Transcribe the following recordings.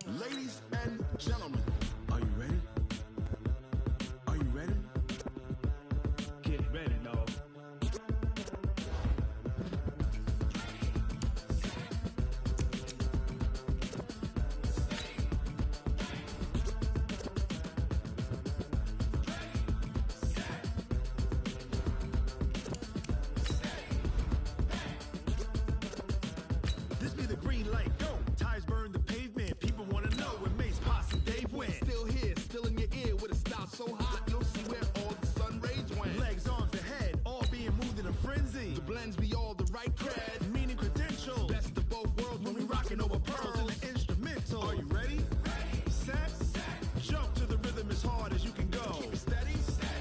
Ladies and gentlemen, are you ready? Are you ready? Get ready, dog. This be the green light, go. Tires burn the pavement. People wanna know when Mace, Posse, and Dave went. Still here, still in your ear with a style so hot, you'll see where all the sun rays went. Legs, arms, the head, all being moved in a frenzy. The blends be all the right cred, meaning credentials. Best of both worlds when we rockin' over pearls and the instrumental. Are you ready? Set, jump to the rhythm as hard as you can go. Keep it steady,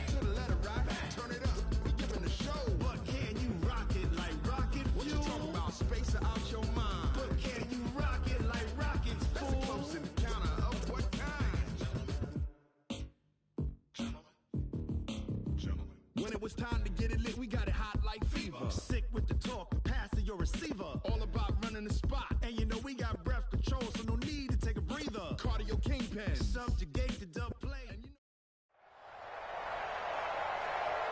to the letter right. Turn it up, we giving the show. But can you rock it like rocket fuel? What you talking about? Space out your mind. But can you rock it like rockets, fool? That's a close encounter of what kind? Gentlemen. When it was time to get it lit, we got it hot like fever. Sick with the talk, pass to your receiver. All about running the spot. And you know we got breath control, so no need to take a breather. Cardio kingpin, subjugate the dub play. And you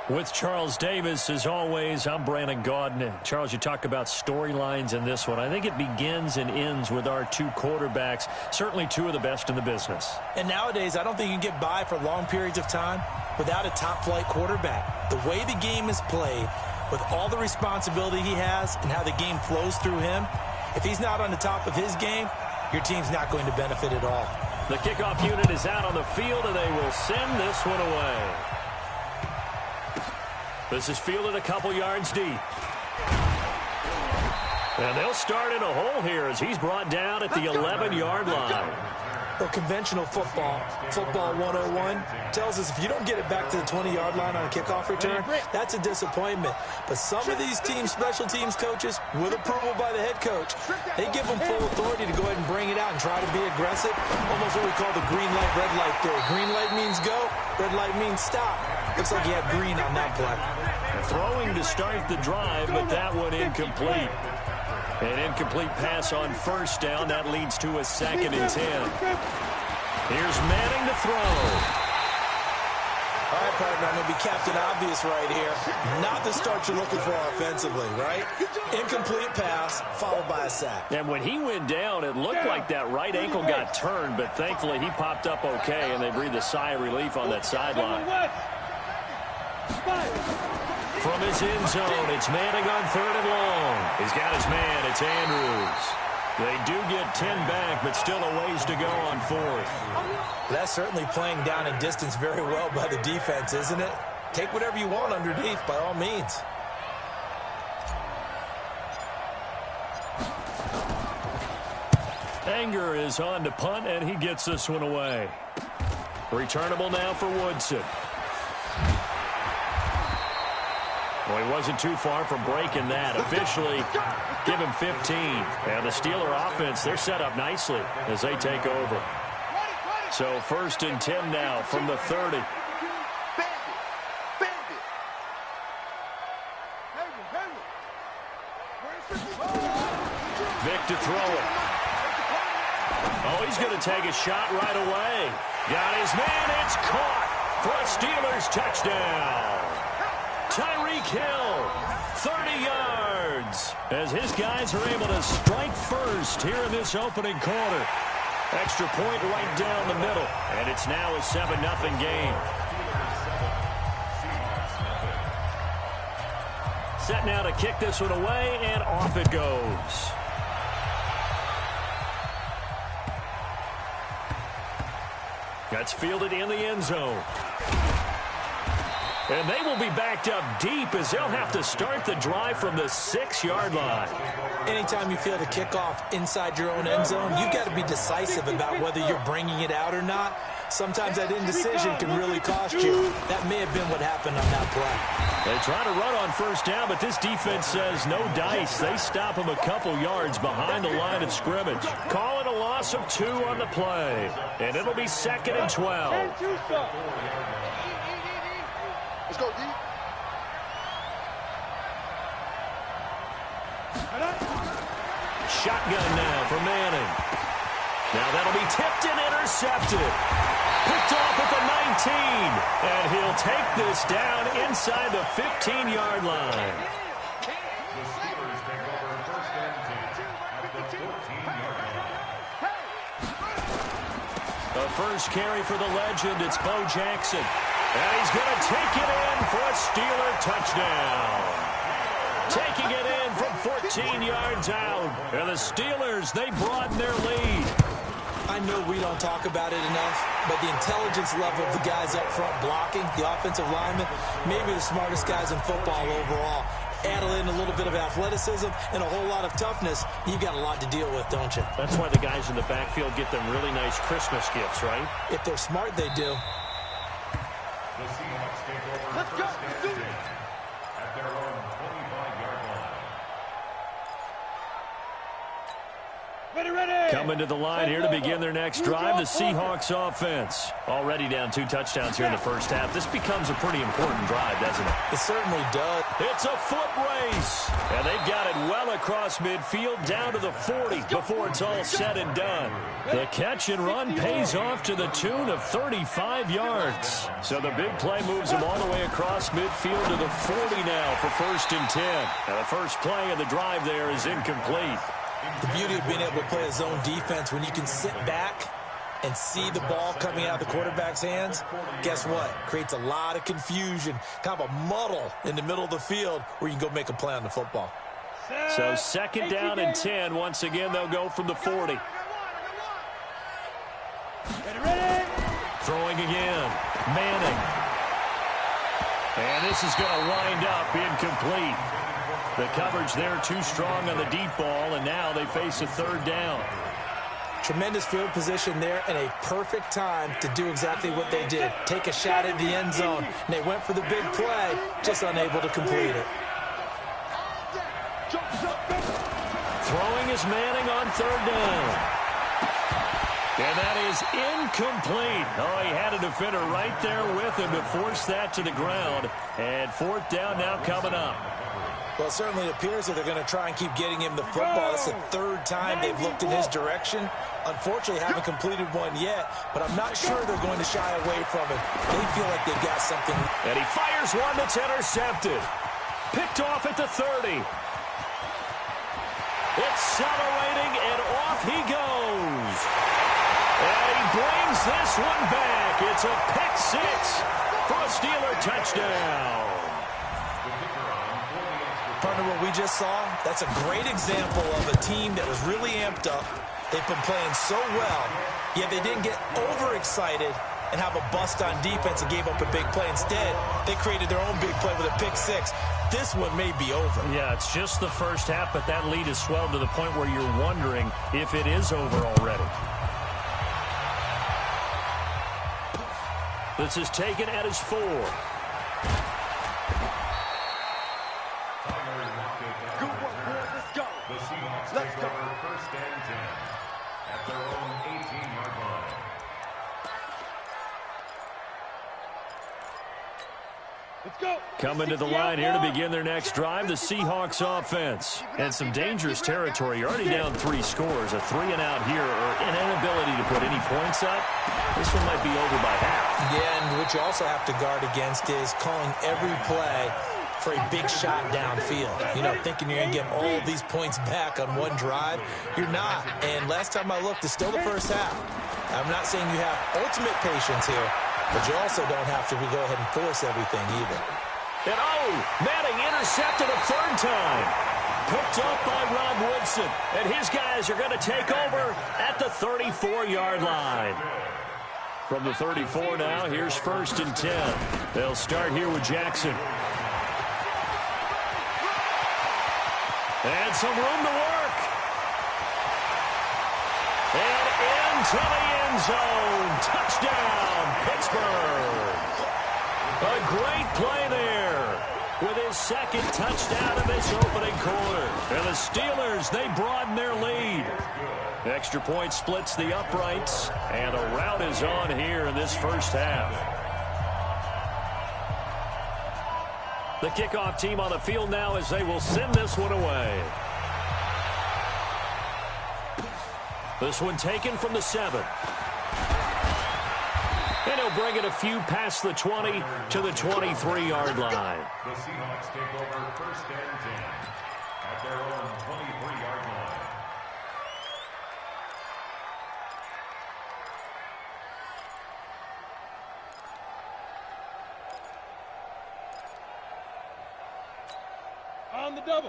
know With Charles Davis, as always, I'm Brandon Gaudin. Charles, you talk about storylines in this one. I think it begins and ends with our two quarterbacks, certainly two of the best in the business. And nowadays, I don't think you can get by for long periods of time without a top-flight quarterback. The way the game is played, with all the responsibility he has and how the game flows through him, if he's not on the top of his game, your team's not going to benefit at all. The kickoff unit is out on the field, and they will send this one away. This is fielded a couple yards deep. And they'll start in a hole here as he's brought down at the 11-yard line. Well, conventional football 101, tells us if you don't get it back to the 20-yard line on a kickoff return, that's a disappointment. But some of these teams, special teams coaches, with approval by the head coach, they give them full authority to go ahead and bring it out and try to be aggressive. Almost what we call the green light, red light theory. Green light means go, red light means stop. Looks like he had green on that play. Throwing to start the drive, but that one incomplete. An incomplete pass on first down. That leads to a 2nd and 10. Here's Manning to throw. All right, partner, I'm going to be Captain Obvious right here. Not the start you're looking for offensively, right? Incomplete pass, followed by a sack. And when he went down, it looked like that right ankle got turned, but thankfully he popped up okay, and they breathed a sigh of relief on that sideline. From his end zone, it's Manning on 3rd and long. He's got his man, it's Andrews. They do get 10 back, but still a ways to go on 4th. That's certainly playing down a distance very well by the defense, isn't it? Take whatever you want underneath, by all means. Anger is on to punt, and he gets this one away. Returnable now for Woodson. Well, he wasn't too far from breaking that. Officially, give him 15. And the Steeler offense, they're set up nicely as they take over. So 1st and 10 now from the 30. Vic to throw it. Oh, he's going to take a shot right away. Got his man. It's caught for a Steelers touchdown. Tyreek Hill, 30 yards, as his guys are able to strike first here in this opening quarter. Extra point right down the middle, and it's now a 7-0 game. Set now to kick this one away, and off it goes. That's fielded in the end zone. And they will be backed up deep as they'll have to start the drive from the 6-yard line. Anytime you feel the kickoff inside your own end zone, you've got to be decisive about whether you're bringing it out or not. Sometimes that indecision can really cost you. That may have been what happened on that play. They try to run on first down, but this defense says no dice. They stop him a couple yards behind the line of scrimmage. Call it a loss of 2 on the play. And it'll be 2nd and 12. Let's go, D. Shotgun now for Manning. Now that'll be tipped intercepted. Picked off at the 19. And he'll take this down inside the 15-yard line. The Steelers take over first and 10 at the 14-yard line. The first carry for the legend, it's Bo Jackson. And he's going to take it in for a Steeler touchdown. Taking it in from 14 yards out. And the Steelers, they broaden their lead. I know we don't talk about it enough, but the intelligence level of the guys up front blocking, the offensive linemen, maybe the smartest guys in football overall. Add in a little bit of athleticism and a whole lot of toughness, you've got a lot to deal with, don't you? That's why the guys in the backfield get them really nice Christmas gifts, right? If they're smart, they do. The Seahawks take over first and 10 at their own 25-yard line. Coming to the line here to begin their next drive, the Seahawks offense. Already down 2 touchdowns here in the first half. This becomes a pretty important drive, doesn't it? It certainly does. It's a foot race. And they've got it well across midfield down to the 40 before it's all said and done. The catch and run pays off to the tune of 35 yards. So the big play moves them all the way across midfield to the 40 now for first and 10. And the first play of the drive there is incomplete. The beauty of being able to play a zone defense when you can sit back and see the ball coming out of the quarterback's hands, guess what? Creates a lot of confusion, kind of a muddle in the middle of the field where you can go make a play on the football. So second down and 10. Once again, they'll go from the 40. Throwing again. Manning. And this is going to wind up incomplete. The coverage there too strong on the deep ball, and now they face a third down. Tremendous field position there and a perfect time to do exactly what they did. Take a shot at the end zone. And they went for the big play, just unable to complete it. Throwing is Manning on third down. And that is incomplete. Oh, he had a defender right there with him to force that to the ground. And fourth down now coming up. Well, it certainly appears that they're going to try and keep getting him the football. It's the third time they've looked in his direction. Unfortunately, haven't completed one yet, but I'm not sure they're going to shy away from it. They feel like they've got something. And he fires one that's intercepted. Picked off at the 30. Accelerating, and off he goes. And he brings this one back. It's a pick six for a Steeler touchdown. Partner, what we just saw, that's a great example of a team that was really amped up. They've been playing so well, yet they didn't get overexcited and have a bust on defense and gave up a big play. Instead, they created their own big play with a pick six. This one may be over. Yeah, it's just the first half, but that lead has swelled to the point where you're wondering if it is over already. This is taken at his 4. The Seahawks take over first and 10 at their own 18-yard line. Let's go. Coming to the line here to begin their next drive, the Seahawks offense. And some dangerous territory. You're already down 3 scores. A 3-and-out here, or an inability to put any points up. This one might be over by half. Yeah, and what you also have to guard against is calling every play for a big shot downfield. You know, thinking you're going to get all these points back on one drive. You're not. And last time I looked, it's still the first half. I'm not saying you have ultimate patience here, but you also don't have to go ahead and force everything either. And Manning intercepted a third time. Picked up by Rob Woodson. And his guys are going to take over at the 34-yard line. From the 34 now, here's first and 10. They'll start here with Jackson. And some room to work. And into the end zone. Touchdown, Pittsburgh. A great play there with his second touchdown in this opening quarter. And the Steelers, they broaden their lead. Extra point splits the uprights. And a rout is on here in this first half. The kickoff team on the field now as they will send this one away. This one taken from the 7. And he'll bring it a few past the 20 to the 23-yard line. The Seahawks take over 1st and 10 at their own 23-yard line.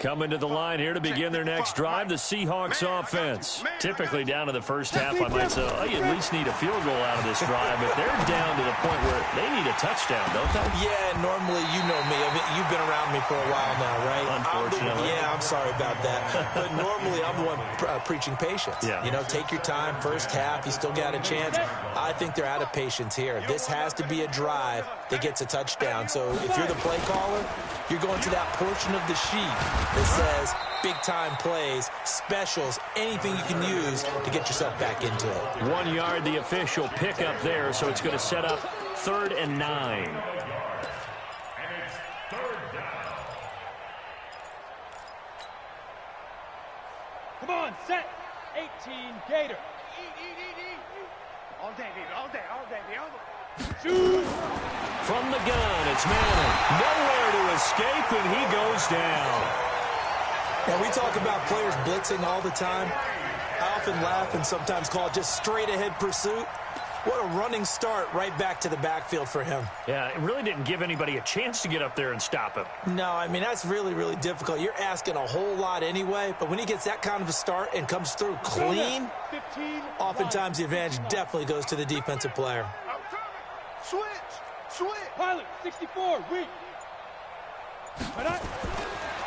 Coming to the line here to begin their next drive, the Seahawks offense. Typically down to the first half, I might say, oh, you at least need a field goal out of this drive, but they're down to the point where they need a touchdown, don't they? Yeah, normally, you know me. I mean, you've been around me for a while now, right? Unfortunately. I'm sorry about that. But normally, I'm the one preaching patience. Yeah. You know, take your time, first half, you still got a chance. I think they're out of patience here. This has to be a drive that gets a touchdown. So if you're the play caller, you're going to that portion of the sheet that says big-time plays, specials, anything you can use to get yourself back into it. 1 yard, the official pickup there, so it's going to set up 3rd and 9. And it's 3rd down. Come on, set. 18, Gator. All day, baby, all day, baby, all day. Shoot! From the gun, it's Manning. Nowhere to escape, and he goes down. Now, we talk about players blitzing all the time. I often laugh and sometimes call it just straight-ahead pursuit. What a running start right back to the backfield for him. Yeah, it really didn't give anybody a chance to get up there and stop him. No, I mean, that's really, really difficult. You're asking a whole lot anyway, but when he gets that kind of a start and comes through clean, oftentimes the advantage definitely goes to the defensive player. Switch! Pilot, 64, weak.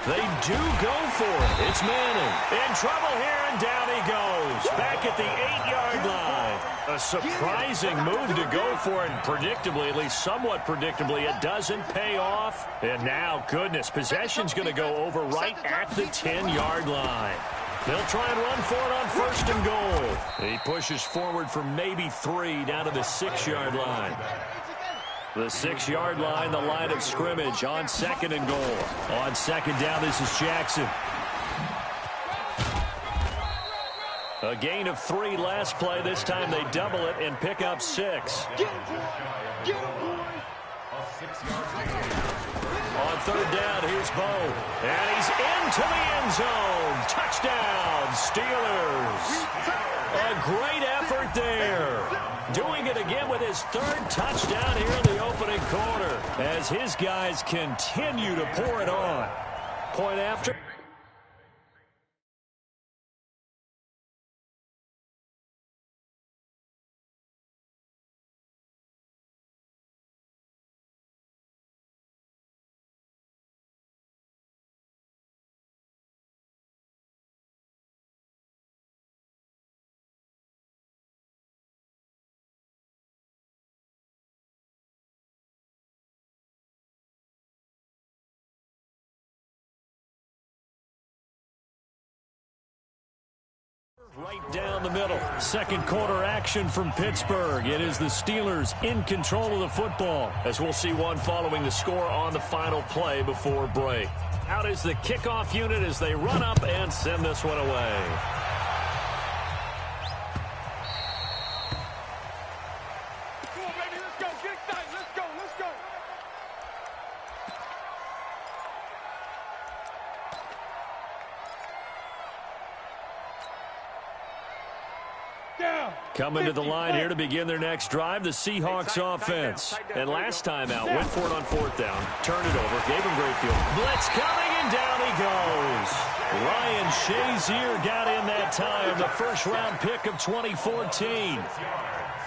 They do go for it. It's Manning. In trouble here, and down he goes. Back at the 8-yard line. A surprising move to go for it, and predictably, at least somewhat predictably, it doesn't pay off. And now, goodness, possession's going to go over right at the 10-yard line. They'll try and run for it on 1st and goal. He pushes forward for maybe 3 down to the 6-yard line. The 6-yard line, the line of scrimmage on 2nd and goal. On 2nd down, this is Jackson. A gain of 3 last play. This time they double it and pick up 6. On 3rd down, here's Bo. And he's into the end zone. Touchdown, Steelers. A great effort there. Doing it again with his 3rd touchdown here in the opening quarter as his guys continue to pour it on. Point after. Right down the middle. 2nd quarter action from Pittsburgh. It is the Steelers in control of the football, as we'll see one following the score on the final play before break. Out is the kickoff unit as they run up and send this one away. Come on, baby, let's go. Get excited. Let's go. Coming to the line here to begin their next drive, the Seahawks offense. And last time out, went for it on 4th down, turned it over, gave him great field. Blitz coming, and down he goes. Ryan Shazier got in that time, the 1st-round pick of 2014.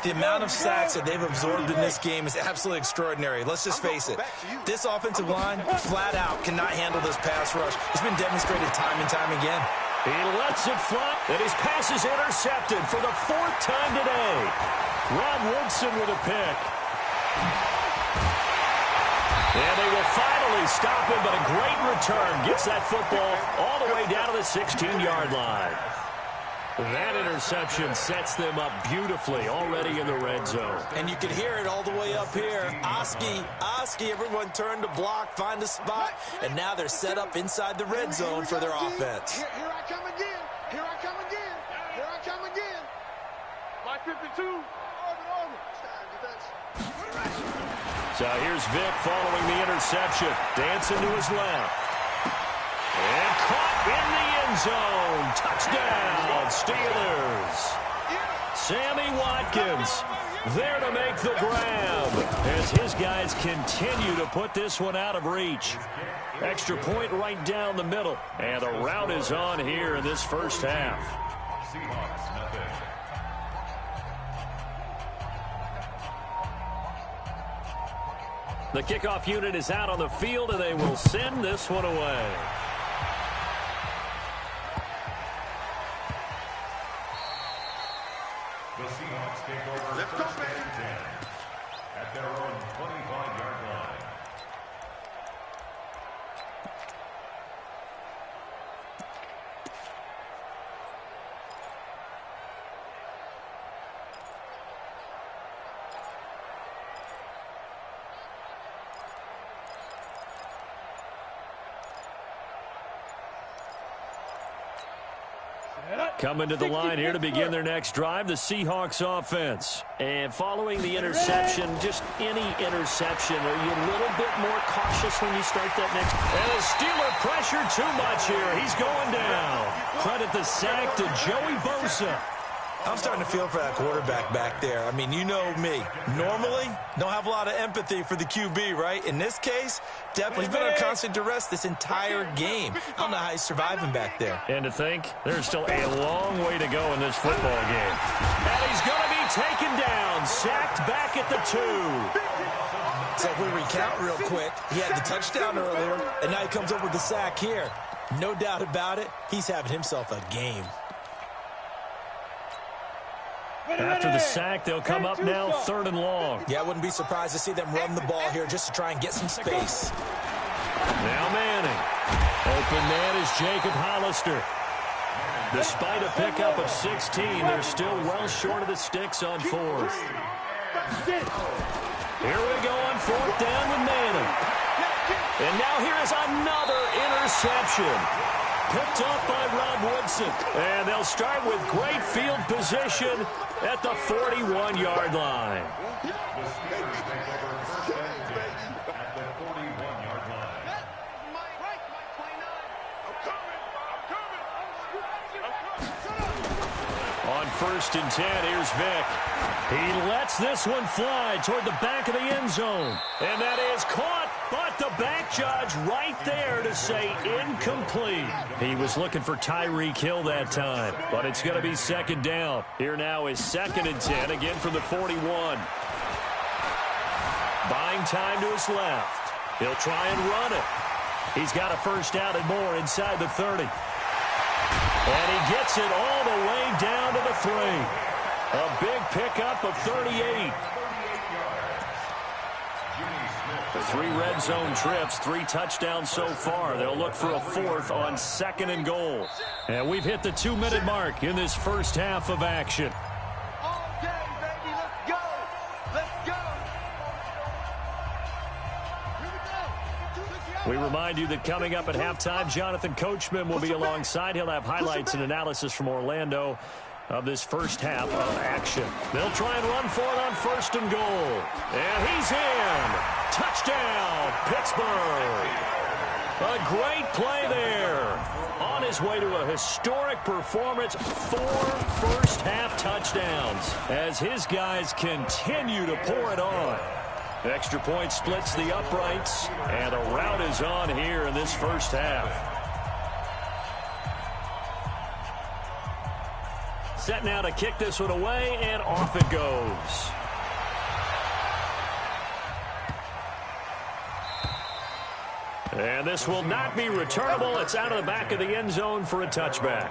The amount of sacks that they've absorbed in this game is absolutely extraordinary. Let's just face it. This offensive line, flat out, cannot handle this pass rush. It's been demonstrated time and time again. He lets it fly, and his pass is intercepted for the 4th time today. Rod Woodson with a pick. And they will finally stop him, but a great return. Gets that football all the way down to the 16-yard line. That interception sets them up beautifully already in the red zone. And you can hear it all the way up here. Oski, everyone turned to block, find a spot, and now they're set up inside the red zone for their offense. Here I come again. My 52. So here's Vic following the interception. Dancing to his left. And caught in the end zone. Touchdown, Steelers. Sammy Watkins there to make the grab as his guys continue to put this one out of reach. Extra point right down the middle. And the rout is on here in this first half. Seahawks, nothing. The kickoff unit is out on the field, and they will send this one away. The Seahawks take over first and 10 at their own 25-yard line. Coming to the line here to begin their next drive, the Seahawks offense. And following the interception, just any interception, are you a little bit more cautious when you start that next? And the Steeler pressure too much here. He's going down. Credit the sack to Joey Bosa. I'm starting to feel for that quarterback back there. I mean, you know me. Normally, don't have a lot of empathy for the QB, right? In this case, definitely he's been under constant duress this entire game. I don't know how he's surviving back there. And to think, there's still a long way to go in this football game. And he's going to be taken down, sacked back at the 2. So if we recount real quick, he had the touchdown earlier, and now he comes up with the sack here. No doubt about it, he's having himself a game. After the sack, they'll come up now 3rd and long. Yeah, I wouldn't be surprised to see them run the ball here just to try and get some space. Now Manning. Open man is Jacob Hollister. Despite a pickup of 16, they're still well short of the sticks on 4th. Here we go on 4th down with Manning. And now here is another interception. Picked off by Rob Woodson. And they'll start with great field position at the 41-yard line. The Steelers take over first and 10 at the 41-yard line. On 1st and 10, here's Vic. He lets this one fly toward the back of the end zone. And that is caught, but the back judge right there to say incomplete. He was looking for Tyreek Hill that time, but it's going to be 2nd down. Here now is 2nd and 10, again from the 41. Buying time to his left. He'll try and run it. He's got a 1st down and more inside the 30. And he gets it all the way down to the 3. A big pickup of 38. 3 red zone trips, 3 touchdowns so far. They'll look for a 4th on 2nd and goal. And we've hit the 2-minute mark in this first half of action. All day, baby. Let's go. Let's go. We remind you that coming up at halftime, Jonathan Coachman will be alongside. He'll have highlights and analysis from Orlando of this first half of action. They'll try and run for it on 1st and goal. And he's in. Touchdown, Pittsburgh. A great play there. On his way to a historic performance, 4 first-half touchdowns as his guys continue to pour it on. Extra point splits the uprights, and a rout is on here in this first half. Set now to kick this one away, and off it goes. And this will not be returnable. It's out of the back of the end zone for a touchback.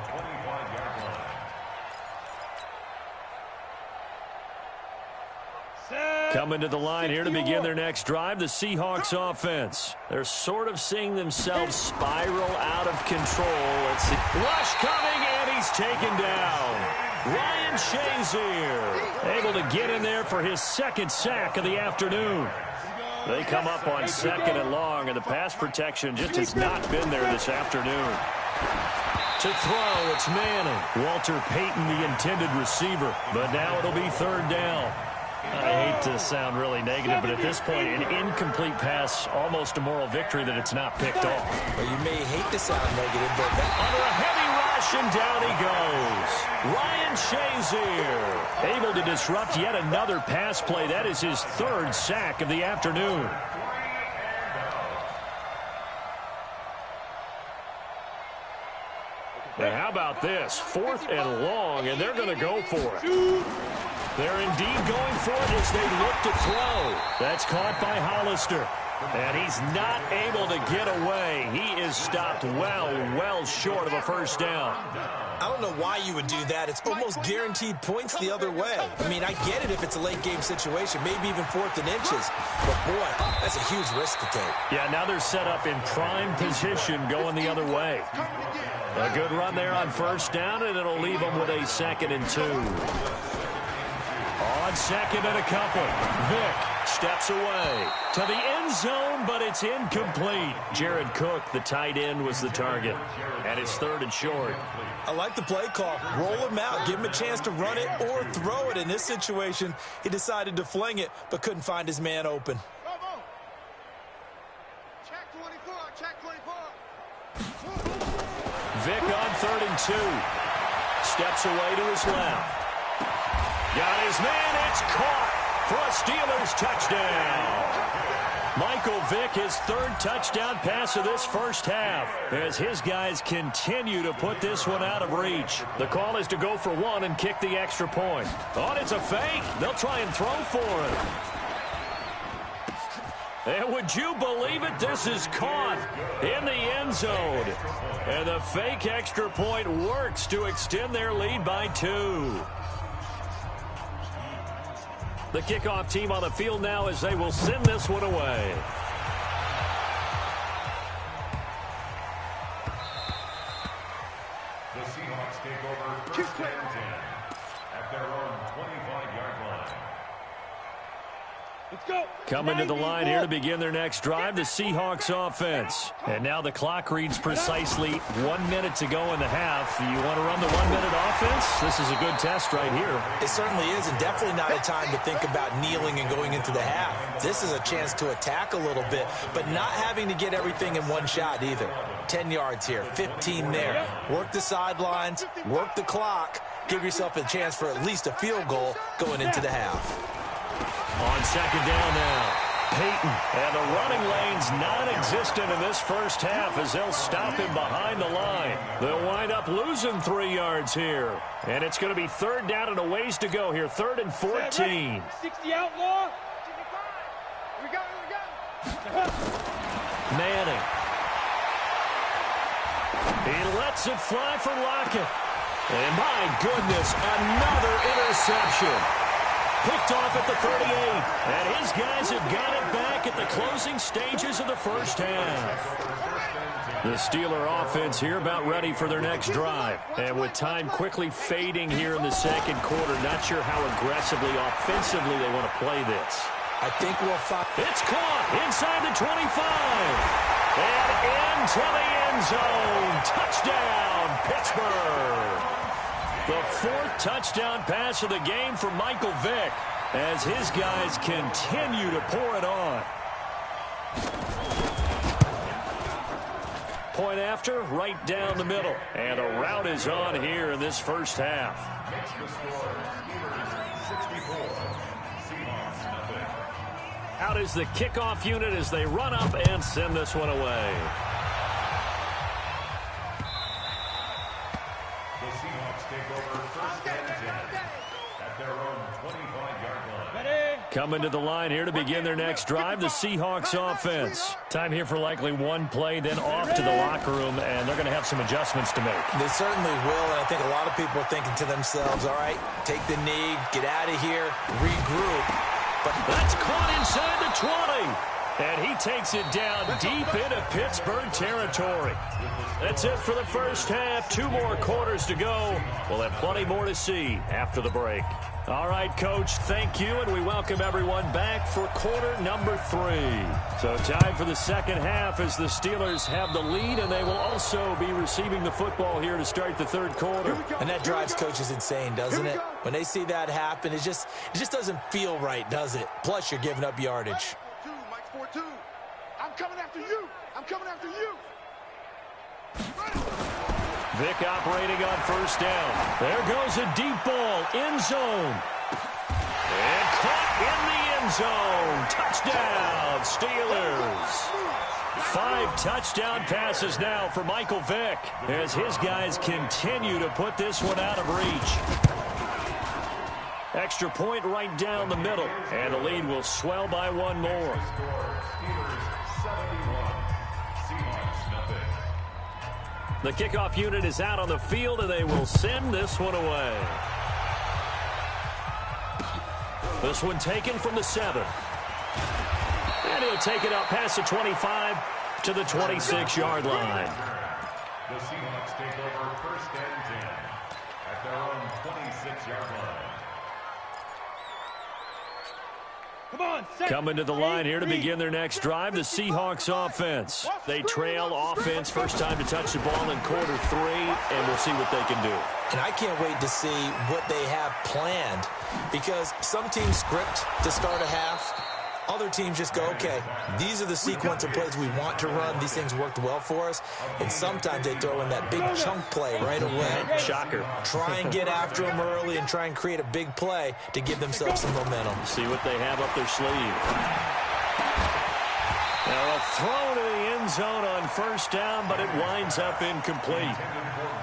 Coming to the line here to begin their next drive, the Seahawks offense. They're sort of seeing themselves spiral out of control. Let's see. Rush coming, and he's taken down. Ryan Shazier able to get in there for his 2nd sack of the afternoon. They come up on 2nd and long, and the pass protection just has not been there this afternoon. To throw, it's Manning. Walter Payton, the intended receiver. But now it'll be third down. I hate to sound really negative, but at this point, an incomplete pass, almost a moral victory that it's not picked off. Well, you may hate to sound negative, but under a heavy rush, and down he goes. Ryan Shazier able to disrupt yet another pass play. That is his third sack of the afternoon. And how about this? 4th and long, and they're going to go for it. They're indeed going for it as they look to throw. That's caught by Hollister. And he's not able to get away. He is stopped well short of a first down. I don't know why you would do that. It's almost guaranteed points the other way. I mean, I get it if it's a late game situation, maybe even 4th and inches. But, boy, that's a huge risk to take. Yeah, now they're set up in prime position going the other way. A good run there on first down, and it'll leave them with a 2nd and 2. On 2nd and a couple. Vick steps away to the end zone, but it's incomplete. Jared Cook, the tight end, was the target. And it's 3rd and short. I like the play call. Roll him out. Give him a chance to run it or throw it. In this situation, he decided to fling it, but couldn't find his man open. Check 24. Check 24. Vick on 3rd and 2. Steps away to his left. Got his man. It's caught for a Steelers touchdown. Michael Vick, his 3rd touchdown pass of this first half, as his guys continue to put this one out of reach. The call is to go for 1 and kick the extra point. Oh, it's a fake. They'll try and throw for it. And would you believe it? This is caught in the end zone. And the fake extra point works to extend their lead by 2. The kickoff team on the field now as they will send this one away. The Seahawks take over first and 10 at their own 25-yard line. Let's go. Coming to the line here to begin their next drive, the Seahawks offense. And now the clock reads precisely 1 minute to go in the half. You want to run the 1-minute offense? This is a good test right here. It certainly is, and definitely not a time to think about kneeling and going into the half. This is a chance to attack a little bit, but not having to get everything in one shot either. 10 yards here, 15 there. Work the sidelines, work the clock, give yourself a chance for at least a field goal going into the half. On 2nd down now, Payton. And the running lane's non-existent in this first half as they'll stop him behind the line. They'll wind up losing 3 yards here. And it's going to be 3rd down and a ways to go here. 3rd and 14. 60 outlaw. We go. Manning. He lets it fly for Lockett. And my goodness, another interception. Picked off at the 38, and his guys have got it back at the closing stages of the first half. The Steeler offense here about ready for their next drive. And with time quickly fading here in the 2nd quarter, not sure how aggressively, offensively they want to play this. I think we'll find... It's caught inside the 25. And into the end zone. Touchdown, Pittsburgh. The 4th touchdown pass of the game for Michael Vick as his guys continue to pour it on. Point after, right down the middle. And a rout is on here in this first half. Makes the score Steelers 64, Seahawks nothing. Out is the kickoff unit as they run up and send this one away. Coming to the line here to begin their next drive, the Seahawks offense. Time here for likely one play, then off to the locker room, and they're going to have some adjustments to make. They certainly will, and I think a lot of people are thinking to themselves, all right, take the knee, get out of here, regroup. But that's caught inside the 20. And he takes it down deep into Pittsburgh territory. That's it for the first half. 2 more quarters to go. We'll have plenty more to see after the break. All right, Coach, thank you, and we welcome everyone back for quarter number 3. So time for the second half as the Steelers have the lead, and they will also be receiving the football here to start the third quarter. And that drives coaches insane, doesn't it? When they see that happen, it just doesn't feel right, does it? Plus, you're giving up yardage. Mike's 4-2. I'm coming after you. I'm coming after you. Vick operating on first down. There goes a deep ball, end zone. And caught in the end zone. Touchdown, Steelers. 5 touchdown passes now for Michael Vick as his guys continue to put this one out of reach. Extra point right down the middle, and the lead will swell by 1 more. The kickoff unit is out on the field, and they will send this one away. This one taken from the 7. And he'll take it up past the 25 to the 26-yard line. The Seahawks take over first and 10 at their own 26-yard line. Come on, Coming to the line here to begin their next drive, the Seahawks offense. They trail offense, first time to touch the ball in quarter 3, and we'll see what they can do. And I can't wait to see what they have planned, because some teams script to start a half. Other teams just go, okay, these are the sequence of plays we want to run. These things worked well for us. And sometimes they throw in that big chunk play right away. Shocker. Try and get after them early and try and create a big play to give themselves some momentum. See what they have up their sleeve. Now a throw to the end zone on first down, but it winds up incomplete.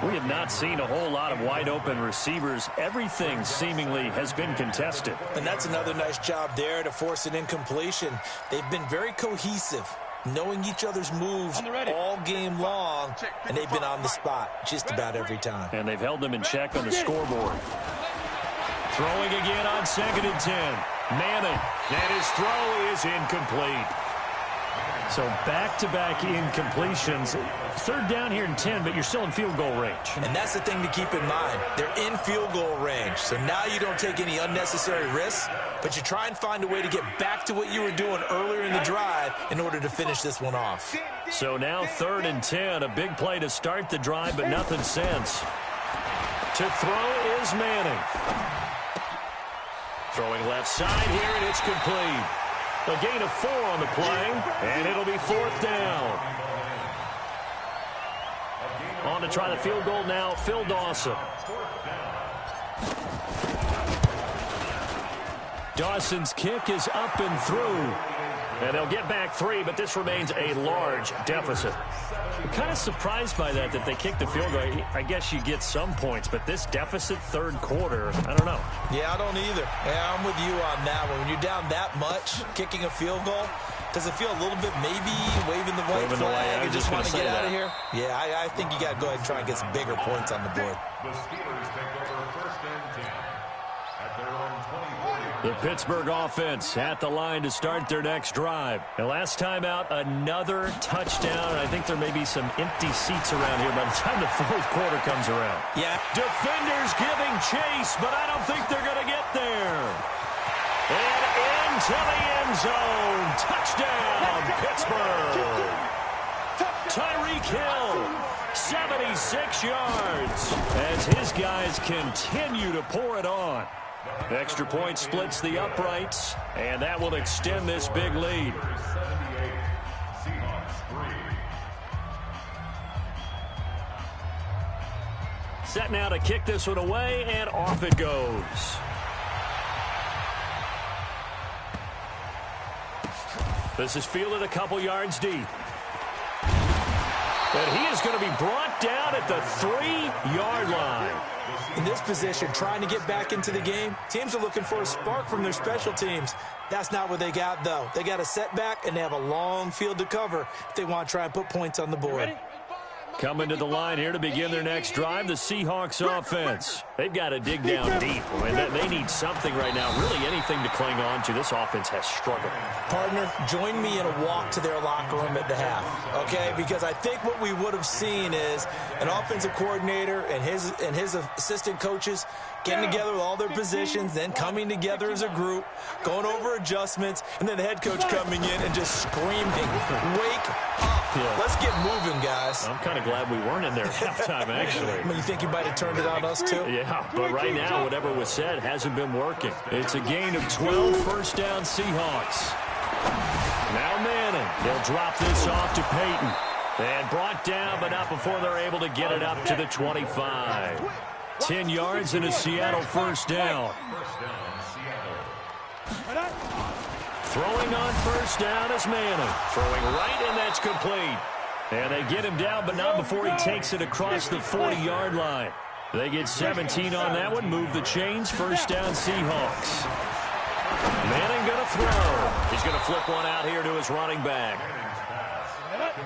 We have not seen a whole lot of wide-open receivers. Everything seemingly has been contested. And that's another nice job there to force an incompletion. They've been very cohesive, knowing each other's moves all game long, and they've been on the spot just about every time. And they've held them in check on the scoreboard. Throwing again on 2nd and 10. Manning, and his throw is incomplete. So back-to-back incompletions. 3rd down here and 10, but you're still in field goal range. And that's the thing to keep in mind. They're in field goal range. So now you don't take any unnecessary risks, but you try and find a way to get back to what you were doing earlier in the drive in order to finish this one off. So now 3rd and 10, a big play to start the drive, but nothing since. To throw is Manning. Throwing left side here, and it's complete. A gain of 4 on the play, and it'll be 4th down. On to try the field goal now, Phil Dawson. Dawson's kick is up and through. And they'll get back 3, but this remains a large deficit. I'm kind of surprised by that they kicked the field goal. I guess you get some points, but this deficit 3rd quarter, I don't know. Yeah, I don't either. Yeah, I'm with you on that one. When you're down that much, kicking a field goal, does it feel a little bit maybe waving the white flag and just want to get out of here? Yeah, I think you got to go ahead and try and get some bigger points on the board. The Steelers take over first and 10 at their own 20. The Pittsburgh offense at the line to start their next drive. And last time out, another touchdown. I think there may be some empty seats around here by the time the 4th quarter comes around. Yeah. Defenders giving chase, but I don't think they're going to get there. And into the end zone. Touchdown, Pittsburgh. Tyreek Hill, 76 yards, as his guys continue to pour it on. Extra point splits the uprights, and that will extend this big lead. Set now to kick this one away, and off it goes. This is fielded a couple yards deep. But he is going to be brought down at the 3-yard line. In this position, trying to get back into the game, teams are looking for a spark from their special teams. That's not what they got, though. They got a setback, and they have a long field to cover if they want to try and put points on the board. Coming to the line here to begin their next drive, the Seahawks offense. They've got to dig down deep. They need something right now, really anything to cling on to. This offense has struggled. Partner, join me in a walk to their locker room at the half, okay? Because I think what we would have seen is an offensive coordinator and his assistant coaches getting together with all their positions, then coming together as a group, going over adjustments, and then the head coach coming in and just screaming, "Wake up. Yeah. Let's get moving, guys." I'm kind of glad we weren't in there at halftime, actually. I mean, you think you might have turned it on us, too? Yeah, but right now, whatever was said hasn't been working. It's a gain of 12, first down Seahawks. Now Manning. They'll drop this off to Peyton. And brought down, but not before they're able to get it up to the 25. 10 yards and a Seattle first down. Throwing on first down is Manning. Throwing right, and that's complete. And they get him down, but not before he takes it across the 40-yard line. They get 17 on that one, move the chains, first down Seahawks. Manning going to throw. He's going to flip one out here to his running back.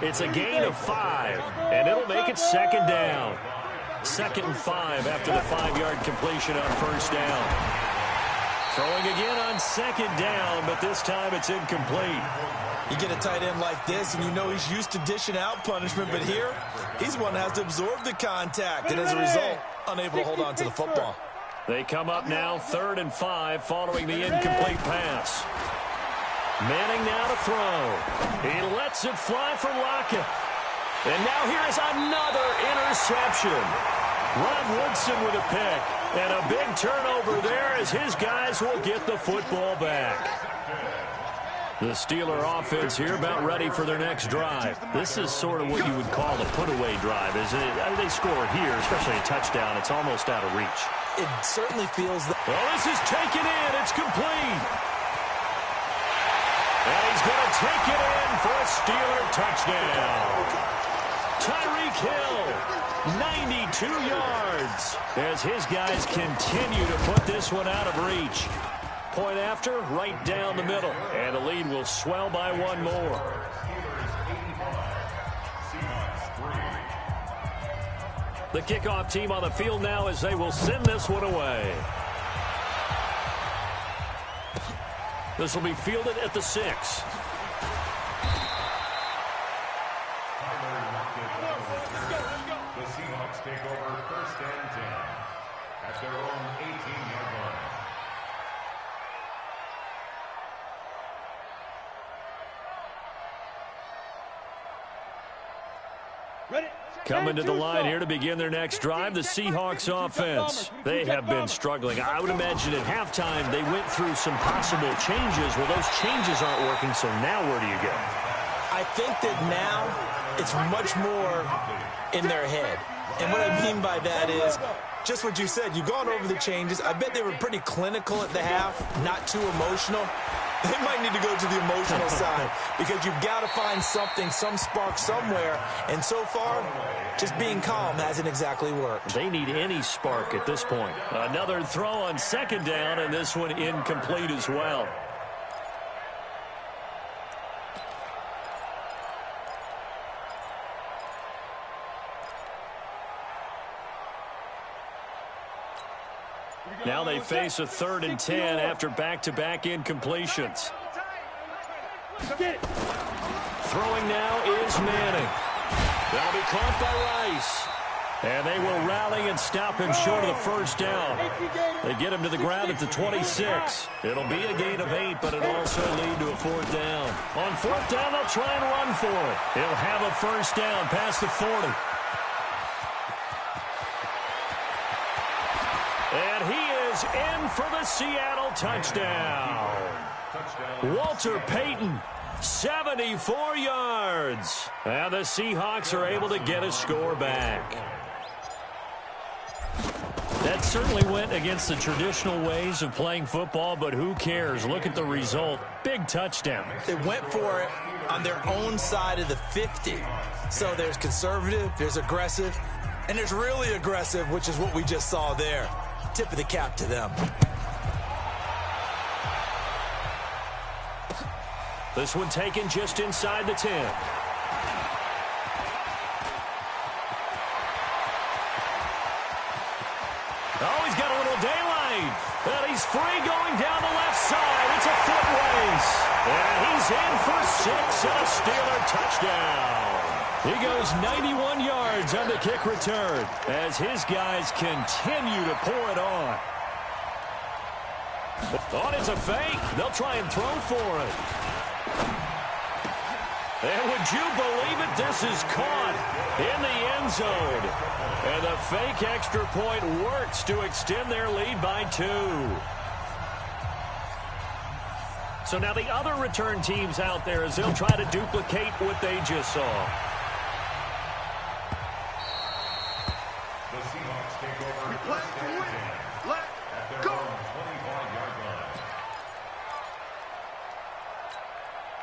It's a gain of 5, and it'll make it second down. 2nd and 5 after the 5-yard completion on first down. Throwing again on 2nd down, but this time it's incomplete. You get a tight end like this, and you know he's used to dishing out punishment, but here, he's one that has to absorb the contact, and as a result, unable to hold on to the football. They come up now 3rd and 5 following the incomplete pass. Manning now to throw. He lets it fly for Lockett. And now here is another interception. Rod Woodson with a pick. And a big turnover there as his guys will get the football back. The Steeler offense here about ready for their next drive. This is sort of what you would call a put-away drive, isn't it? They score here, especially a touchdown. It's almost out of reach. It certainly feels that. Well, this is taken in. It's complete. And he's going to take it in for a Steeler touchdown. Tyreek Hill, 92 yards, as his guys continue to put this one out of reach. Point after, right down the middle, and the lead will swell by one more. The kickoff team on the field now as they will send this one away. This will be fielded at the 6. The Seahawks take over 1st and 10 at their own 18-yard line. Coming to the line here to begin their next drive, the Seahawks offense. They have been struggling. I would imagine at halftime they went through some possible changes. Well, those changes aren't working, so now where do you go? I think that now it's much more in their head. And what I mean by that is just what you said. You've gone over the changes. I bet they were pretty clinical at the half, not too emotional. They might need to go to the emotional side because you've got to find something, some spark somewhere. And so far, just being calm hasn't exactly worked. They need any spark at this point. Another throw on 2nd down, and this one incomplete as well. Now they face a 3rd and 10 after back-to-back incompletions. Throwing now is Manning. That'll be caught by Rice. And they will rally and stop him short of the first down. They get him to the ground at the 26. It'll be a gain of 8, but it'll also lead to a 4th down. On 4th down, they'll try and run for it. He'll have a first down past the 40. And he is in for the Seattle touchdown. Walter Payton, 74 yards. And the Seahawks are able to get a score back. That certainly went against the traditional ways of playing football, but who cares? Look at the result. Big touchdown. They went for it on their own side of the 50. So there's conservative, there's aggressive, and there's really aggressive, which is what we just saw there. Tip of the cap to them. This one taken just inside the 10. He's free going down the left side. It's a foot race. And he's in for 6 and a Steeler touchdown. He goes 91 yards on the kick return as his guys continue to pour it on. Oh, it's a fake. They'll try and throw for it. And would you believe it? This is caught in the end zone. And the fake extra point works to extend their lead by 2. So now the other return teams out there as they'll try to duplicate what they just saw. The Seahawks take over. Play to win. Let's go. 25-yard line.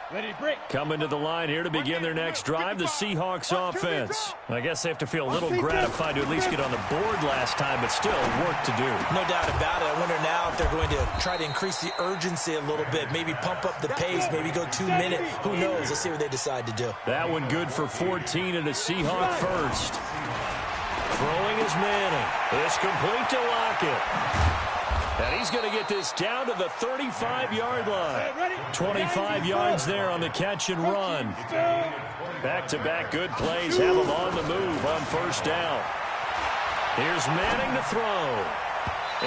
Ready, break. Coming to the line here to begin their next drive, the Seahawks offense. I guess they have to feel a little gratified to at least get on the board last time, but still work to do. No doubt about it. I wonder now if they're going to try to increase the urgency a little bit, maybe pump up the pace, maybe go 2 minute. Who knows? Let's see what they decide to do. That one good for 14 and a Seahawk first. Throwing is Manning. It's complete to Lockett. And he's going to get this down to the 35-yard line. 25 yards there on the catch and run. Back-to-back good plays have him on the move on first down. Here's Manning to throw.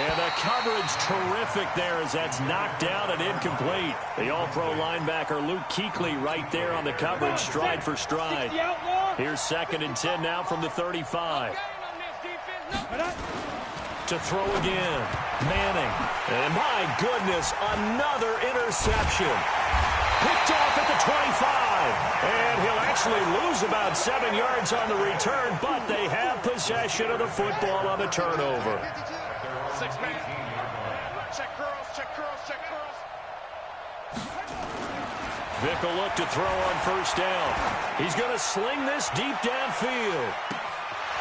And the coverage terrific there as that's knocked down and incomplete. The all-pro linebacker Luke Kuechly right there on the coverage, stride for stride. Here's 2nd and 10 now from the 35. To throw again. Manning. And my goodness, another interception. Picked off at the 25. And he'll actually lose about 7 yards on the return, but they have possession of the football on the turnover. 6-man. Check curls, check curls, check curls. Vick will look to throw on first down. He's going to sling this deep downfield.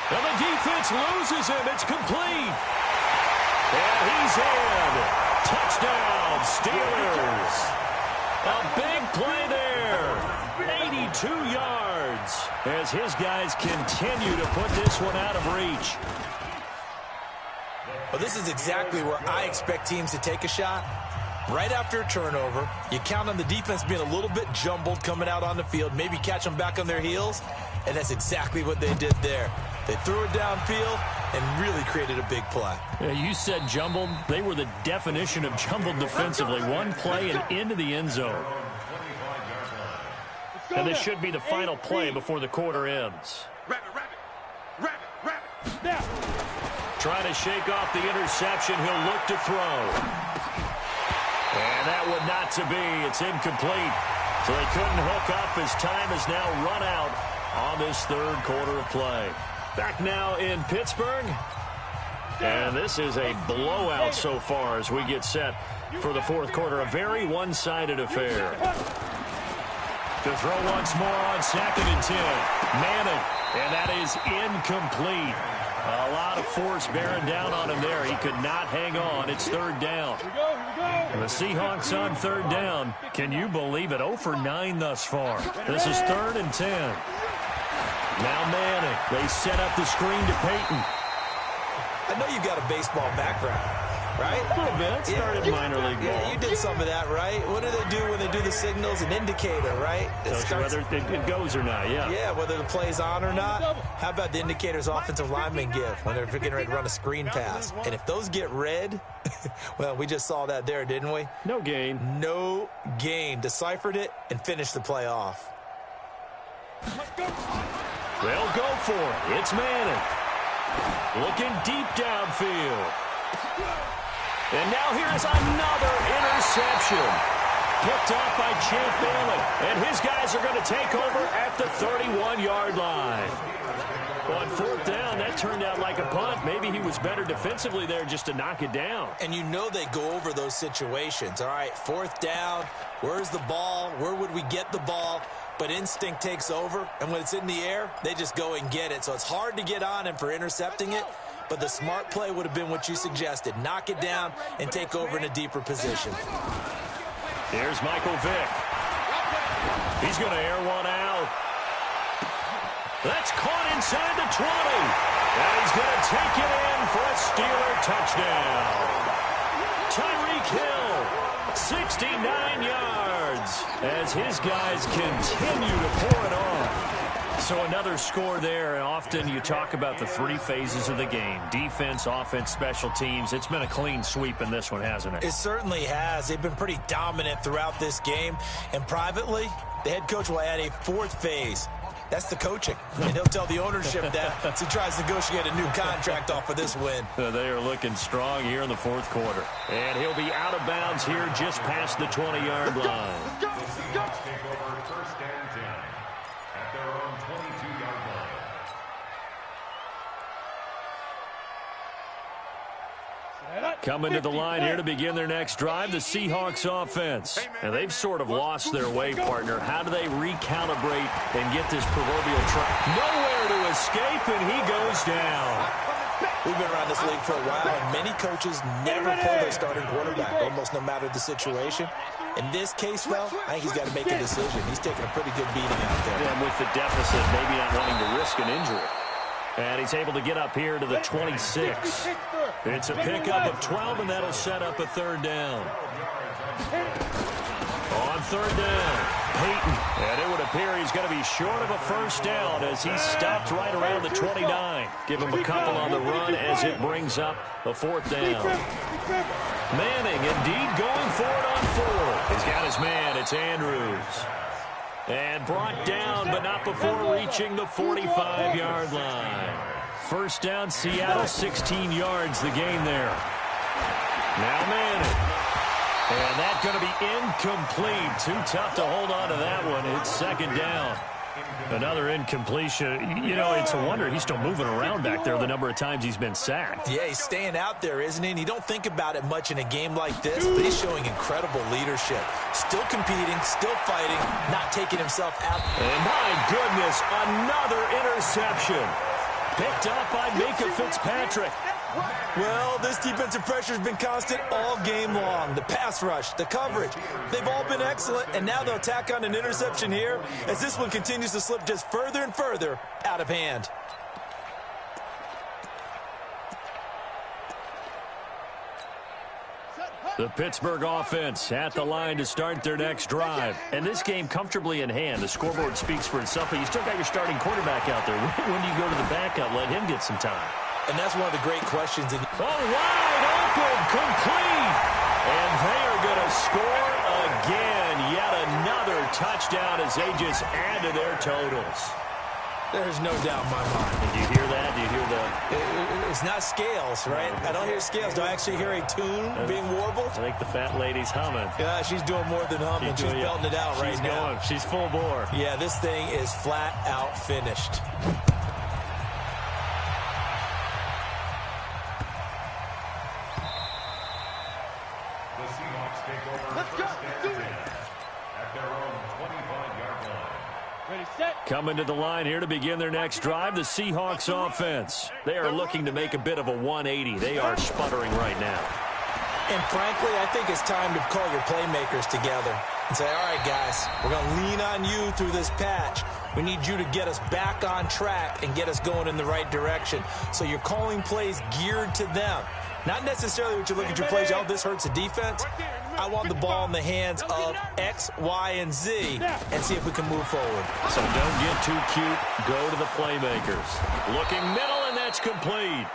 And the defense loses him. It's complete. And he's in. Touchdown, Steelers. A big play there. 82 yards as his guys continue to put this one out of reach. Well, this is exactly where I expect teams to take a shot. Right after a turnover, you count on the defense being a little bit jumbled coming out on the field, maybe catch them back on their heels, and that's exactly what they did there. They threw it downfield and really created a big play. Yeah, you said jumbled. They were the definition of jumbled defensively. One play and into the end zone. And this should be the final play before the quarter ends. Now. Trying to shake off the interception. He'll look to throw. And that one not to be. It's incomplete. So they couldn't hook up as time is now run out on this third quarter of play. Back now in Pittsburgh. And this is a blowout so far as we get set for the fourth quarter. A very one-sided affair. To throw once more on 2nd and 10. Manning. And that is incomplete. A lot of force bearing down on him there. He could not hang on. It's 3rd down. The Seahawks on 3rd down. Can you believe it? 0 for 9 thus far. This is 3rd and 10. Now Manning. They set up the screen to Peyton. I know you've got a baseball background, right? A little bit. Started minor league ball. Yeah, you did some of that, right? What do they do when they do the signals? An indicator, right? Tells you whether it goes or not, yeah. Yeah, whether the play's on or not. How about the indicators offensive linemen give when they're getting ready to run a screen pass? And if those get red, well, we just saw that there, didn't we? No gain. No gain. Deciphered it and finished the play off. They'll go for it. It's Manning. Looking deep downfield. And now here's another interception. Picked off by Champ Bailey. And his guys are going to take over at the 31-yard line. On 4th down, that turned out like a punt. Maybe he was better defensively there just to knock it down. And you know they go over those situations. All right, 4th down. Where's the ball? Where would we get the ball? But instinct takes over, and when it's in the air, they just go and get it. So it's hard to get on him for intercepting it, but the smart play would have been what you suggested. Knock it down and take over in a deeper position. Here's Michael Vick. He's going to air one out. That's caught inside the 20. And he's going to take it in for a Steeler touchdown. Tyreek Hill, 69 yards, as his guys continue to pour it on. So another score there, and often you talk about the three phases of the game: defense, offense, special teams. It's been a clean sweep in this one, hasn't it? It certainly has. They've been pretty dominant throughout this game. And privately, the head coach will add a fourth phase. That's the coaching. And he'll tell the ownership that as he tries to negotiate a new contract off of this win. They are looking strong here in the fourth quarter. And he'll be out of bounds here just past the 20-yard line. The Seahawks take over first and 10 at their own 22-yard line. Coming to the line here to begin their next drive, the Seahawks offense. And they've sort of lost their way, partner. How do they recalibrate and get this proverbial truck? Nowhere to escape, and he goes down. We've been around this league for a while, and many coaches never pull their starting quarterback, almost no matter the situation. In this case, though, I think he's got to make a decision. He's taking a pretty good beating out there. And with the deficit, maybe not wanting to risk an injury. And he's able to get up here to the 26. It's a pickup of 12, and that'll set up a third down. On third down, Peyton. And it would appear he's going to be short of a first down as he's stopped right around the 29. Give him a couple on the run as it brings up a fourth down. Manning indeed going for it on fourth. He's got his man. It's Andrews. And brought down, but not before reaching the 45-yard line. First down, Seattle, 16 yards the gain there. Now Manning. And that's going to be incomplete. Too tough to hold on to that one. It's second down. Another incompletion. You know, it's a wonder he's still moving around back there the number of times he's been sacked. Yeah, he's staying out there, isn't he? And you don't think about it much in a game like this, but he's showing incredible leadership. Still competing, still fighting, not taking himself out. And my goodness, another interception. Picked up by Minka Fitzpatrick. Well, this defensive pressure has been constant all game long. The pass rush, the coverage, they've all been excellent, and now they'll tack on an interception here as this one continues to slip just further and further out of hand. The Pittsburgh offense at the line to start their next drive. And this game comfortably in hand. The scoreboard speaks for itself, but you still got your starting quarterback out there. When do you go to the backup? Let him get some time. And that's one of the great questions. Oh, wide open, complete. And they are going to score again. Yet another touchdown as they just add to their totals. There's no doubt in my mind. Did you hear that? Do you hear the... It's not scales, right? I don't hear scales. Do I actually hear a tune being warbled? I think the fat lady's humming. Yeah, she's doing more than humming. She's belting it out right now. She's full bore. Yeah, this thing is flat out finished. The Seahawks take over first and 10 at their own 25-yard line. Ready, set. Coming to the line here to begin their next drive, the Seahawks offense. They are looking to make a bit of a 180. They are sputtering right now. And frankly, I think it's time to call your playmakers together and say, all right, guys, we're going to lean on you through this patch. We need you to get us back on track and get us going in the right direction. So you're calling plays geared to them. Not necessarily what you look at your plays, oh, this hurts the defense. I want the ball in the hands of X, Y, and Z and see if we can move forward. So don't get too cute. Go to the playmakers. Looking middle, and that's complete.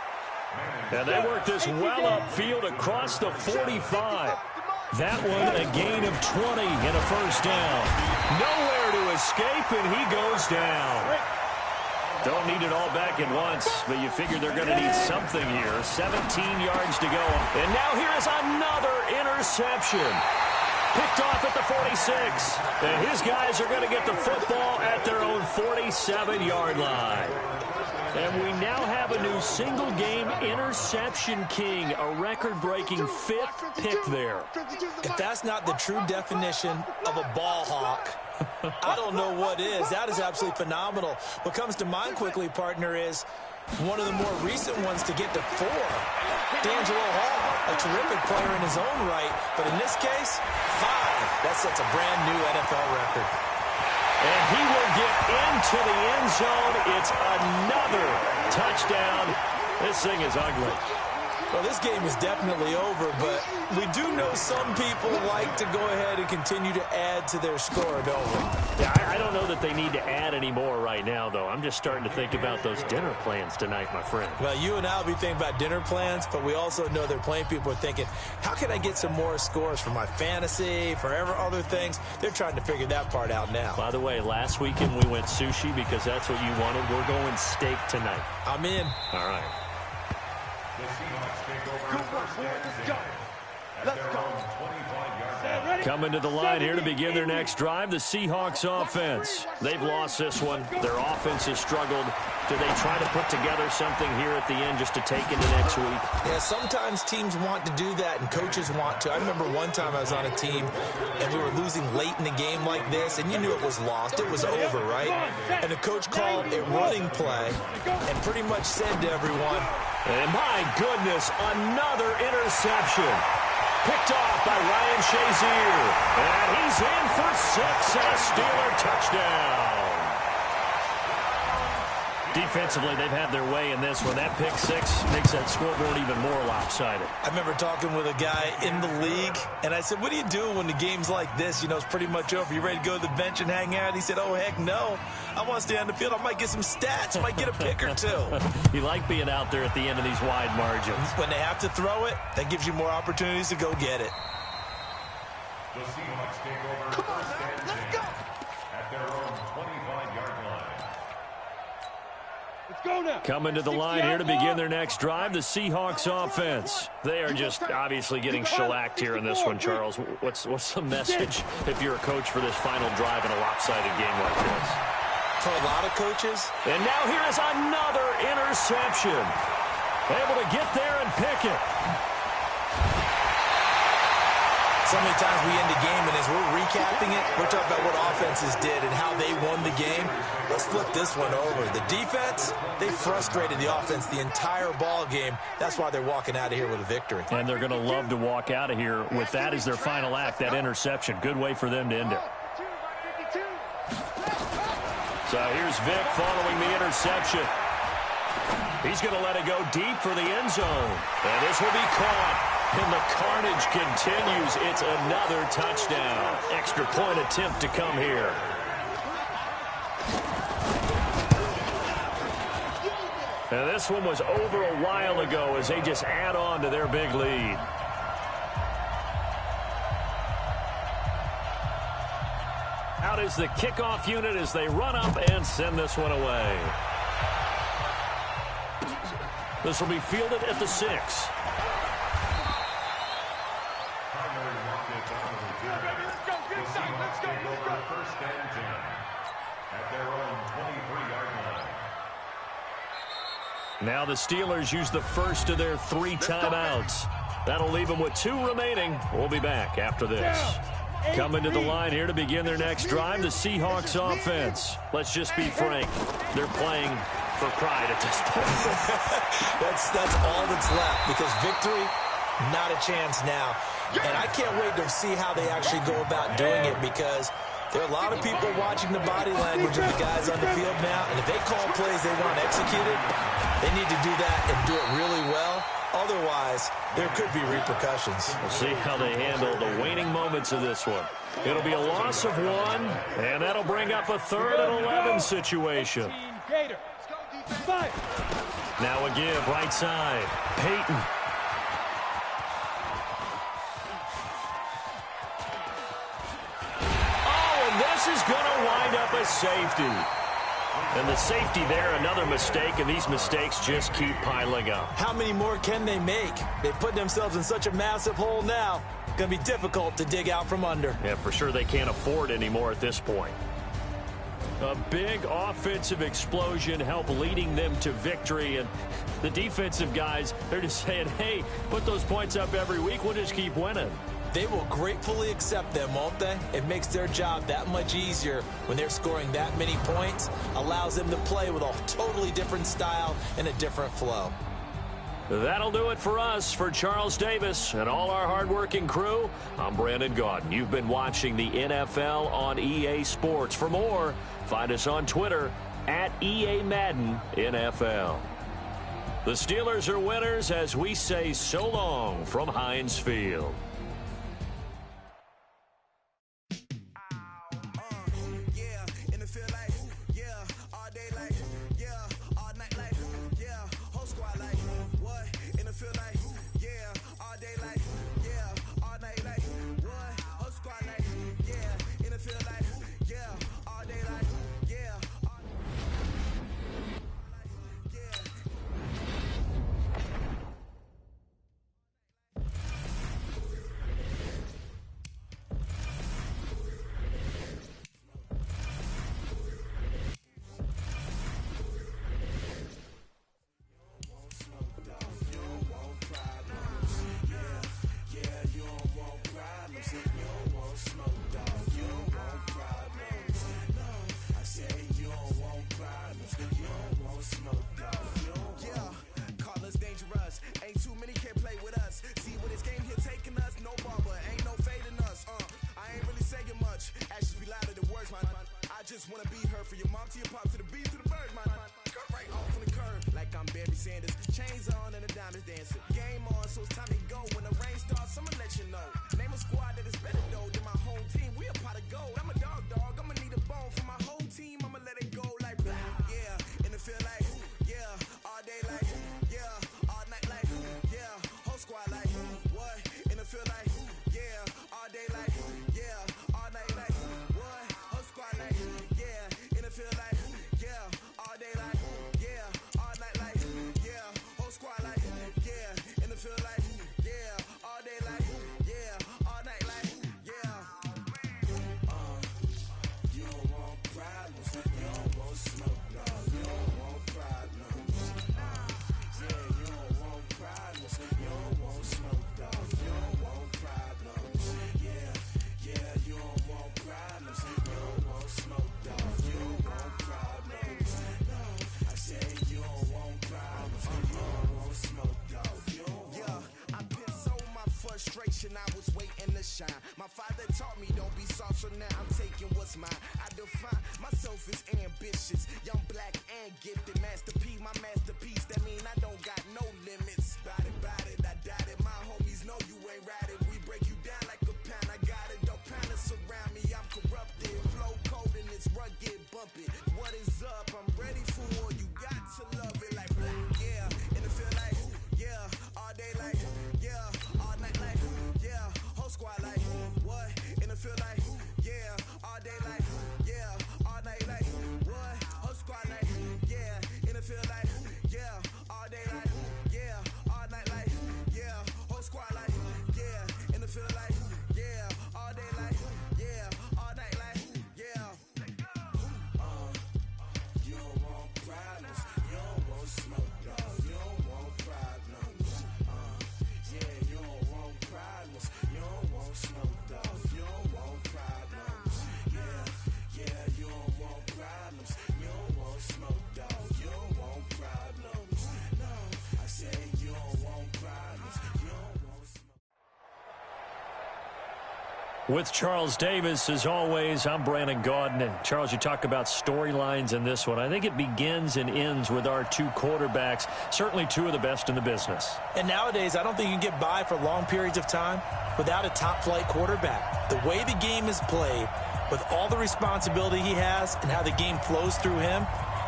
And they work this well upfield across the 45. That one a gain of 20 and a first down. Nowhere to escape, and he goes down. Don't need it all back at once, but you figure they're going to need something here. 17 yards to go. And now here is another interception. Picked off at the 46. And his guys are going to get the football at their own 47-yard line. And we now have a new single-game interception king, a record-breaking fifth pick there. If that's not the true definition of a ball hawk, I don't know what is. That is absolutely phenomenal. What comes to mind quickly, partner, is one of the more recent ones to get to 4. D'Angelo Hall, a terrific player in his own right, but in this case, 5. That sets a brand-new NFL record. And he will get into the end zone. It's another touchdown. This thing is ugly. Well, this game is definitely over, but we do know some people like to go ahead and continue to add to their score, don't we? Yeah, I don't know that they need to add any more right now, though. I'm just starting to think about those dinner plans tonight, my friend. Well, you and I will be thinking about dinner plans, but we also know they're playing people are thinking, how can I get some more scores for my fantasy, for other things? They're trying to figure that part out now. By the way, last weekend we went sushi because that's what you wanted. We're going steak tonight. I'm in. All right. The Seahawks take over first and 10 at their own 25-yard line. Coming to the line here to begin their next drive, the Seahawks offense. They've lost this one. Their offense has struggled. Do they try to put together something here at the end just to take into next week? Yeah, sometimes teams want to do that and coaches want to. I remember one time I was on a team and we were losing late in the game like this, and you knew it was lost. It was over, right? And the coach called a running play and pretty much said to everyone, and my goodness, another interception. Picked off by Ryan Shazier. And he's in for 6 and a Steeler touchdown. Defensively, they've had their way in this one. That pick six makes that scoreboard even more lopsided. I remember talking with a guy in the league, and I said, what do you do when the game's like this? You know, it's pretty much over. You ready to go to the bench and hang out? He said, oh, heck no. I want to stay on the field. I might get some stats. Might get a pick or two. You like being out there at the end of these wide margins. When they have to throw it, that gives you more opportunities to go get it. The Seahawks take over first and 10 at their own 25-yard line. Coming to the line here to begin their next drive, the Seahawks offense. They are just obviously getting shellacked here in this one, Charles. What's the message if you're a coach for this final drive in a lopsided game like this? For a lot of coaches. And now here is another interception. Able to get there and pick it. So many times we end the game, and as we're recapping it, we're talking about what offenses did and how they won the game. Let's flip this one over. The defense, they frustrated the offense the entire ball game. That's why they're walking out of here with a victory. And they're going to love to walk out of here with that as their final act, that interception. Good way for them to end it. So here's Vic following the interception. He's going to let it go deep for the end zone. And this will be caught. And the carnage continues. It's another touchdown. Extra point attempt to come here. And this one was over a while ago as they just add on to their big lead. Out is the kickoff unit as they run up and send this one away. This will be fielded at the 6. Now the Steelers use the first of their 3 timeouts. That'll leave them with 2 remaining. We'll be back after this. Coming to the line here to begin their next drive, the Seahawks offense. Let's just be frank. They're playing for pride at this point. That's all that's left, because victory, not a chance now. And I can't wait to see how they actually go about doing it, because there are a lot of people watching the body language of the guys on the field now, and if they call plays they want executed, they need to do that and do it really well. Otherwise, there could be repercussions. We'll see how they handle the waning moments of this one. It'll be a loss of 1, and that'll bring up a 3rd and 11 situation. Now a give, right side. Peyton. Oh, and this is going to wind up a safety. And the safety there, another mistake, and these mistakes just keep piling up. How many more can they make? They put themselves in such a massive hole now. It's going to be difficult to dig out from under. Yeah, for sure they can't afford anymore at this point. A big offensive explosion helped leading them to victory, and the defensive guys, they're just saying, hey, put those points up every week, we'll just keep winning. They will gratefully accept them, won't they? It makes their job that much easier when they're scoring that many points, allows them to play with a totally different style and a different flow. That'll do it for us. For Charles Davis and all our hardworking crew, I'm Brandon Gaudin. You've been watching the NFL on EA Sports. For more, find us on Twitter @EA Madden NFL. The Steelers are winners as we say so long from Heinz Field. I was waiting to shine. My father taught me don't be soft, so now I'm taking what's mine. I define myself as ambitious, young, black, and gifted. Master P, my masterpiece. That mean I don't got no limits. Bout it, I doubt it. My homies know you ain't ratted. We break you down like a pound. I got it, don't pound us around me. I'm corrupted, flow cold and it's rugged, bump it. What is up? I'm ready for war. You got to love it like black, yeah. And it feel like, yeah, all day like, yeah, all night like, yeah, whole squad like, what? And it feel like, yeah, all day like, yeah, all night like, what? Whole squad like, yeah, and it feel like, yeah, all day like, yeah, all night like, yeah, whole squad like, yeah, and it feel like, yeah, all day like, yeah, all night like, yeah. You don't want problems, you don't want smoke, dog. You don't want problems. Yeah, you don't want problems, you don't want smoke, dog. You don't want problems. Yeah, you don't want problems, you don't want smoke, dog. You don't want problems. No, I say you don't want problems, you don't want smoke. With Charles Davis, as always, I'm Brandon Gaudin. And Charles, you talk about storylines in this one. I think it begins and ends with our two quarterbacks, certainly two of the best in the business. And nowadays, I don't think you can get by for long periods of time without a top-flight quarterback. The way the game is played, with all the responsibility he has and how the game flows through him,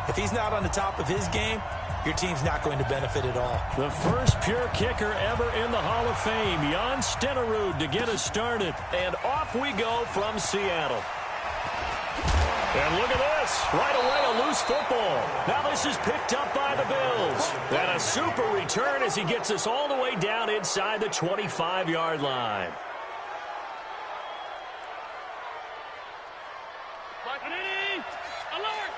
if he's not on the top of his game, your team's not going to benefit at all. The first pure kicker ever in the Hall of Fame, Jan Stenerud, to get us started. And off we go from Seattle. And look at this. Right away, a loose football. Now this is picked up by the Bills. And a super return as he gets us all the way down inside the 25-yard line. Alert!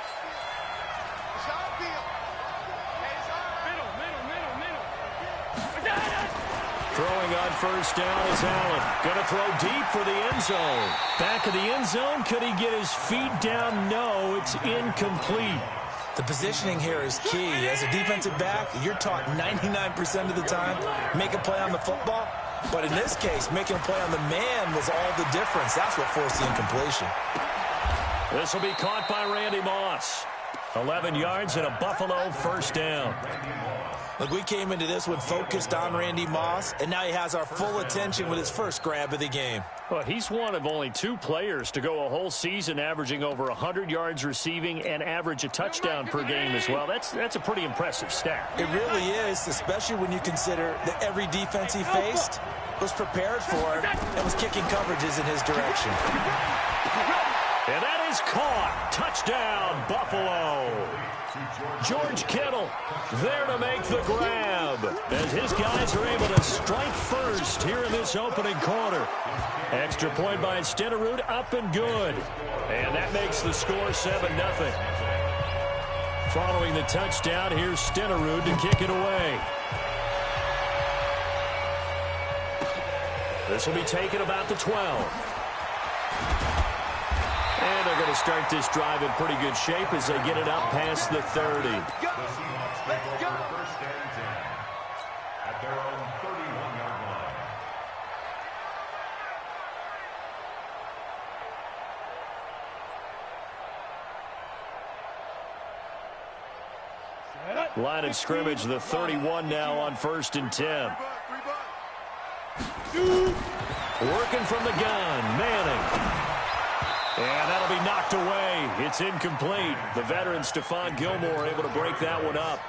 Throwing on first down is Allen. Going to throw deep for the end zone. Back of the end zone. Could he get his feet down? No, it's incomplete. The positioning here is key. As a defensive back, you're taught 99% of the time, make a play on the football. But in this case, making a play on the man was all the difference. That's what forced the incompletion. This will be caught by Randy Moss. 11 yards and a Buffalo first down. Look, we came into this one focused on Randy Moss, and now he has our full attention with his first grab of the game. Well, he's one of only 2 players to go a whole season averaging over 100 yards receiving and average a touchdown per game as well. That's a pretty impressive stat. It really is, especially when you consider that every defense he faced was prepared for him and was kicking coverages in his direction. And that is caught. Touchdown, Buffalo. George Kittle there to make the grab as his guys are able to strike first here in this opening quarter. Extra point by Stenerud, up and good. And that makes the score 7-0. Following the touchdown, here's Stenerud to kick it away. This will be taken about the 12. And they're going to start this drive in pretty good shape as they get it up past the 30. The Seahawks take over first and 10 at their own 31-yard line. Line of scrimmage, the 31 now on first and 10. Working from the gun, Manning. And that'll be knocked away. It's incomplete. The veteran Stephon Gilmore able to break that one up.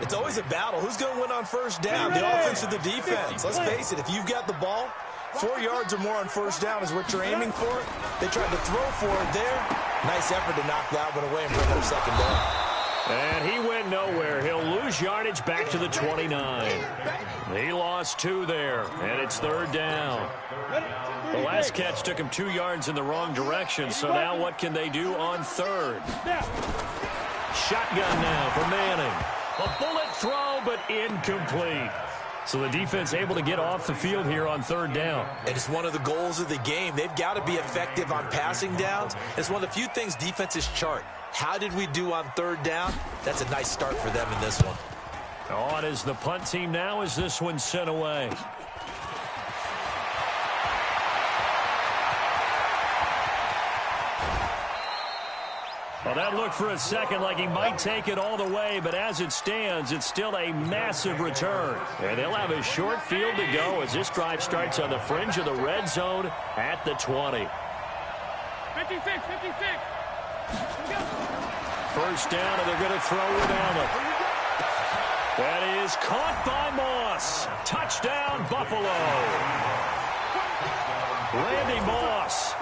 It's always a battle. Who's going to win on first down, the offense or the defense? Let's face it, if you've got the ball, 4 yards or more on first down is what you're aiming for. They tried to throw for it there. Nice effort to knock that one away and bring up second down. And he went nowhere. He'll lose yardage back to the 29. He lost 2 there, and it's third down. The last catch took him 2 yards in the wrong direction, so now what can they do on third? Shotgun now for Manning. A bullet throw, but incomplete. So the defense able to get off the field here on third down. And it's one of the goals of the game. They've got to be effective on passing downs. It's one of the few things defenses chart. How did we do on third down? That's a nice start for them in this one. On is the punt team now as this one's sent away. Well, that looked for a second like he might take it all the way, but as it stands, it's still a massive return. And they'll have a short field to go as this drive starts on the fringe of the red zone at the 20. 56, 56. First down, and they're going to throw with Allen. That is caught by Moss. Touchdown, Buffalo. Randy Moss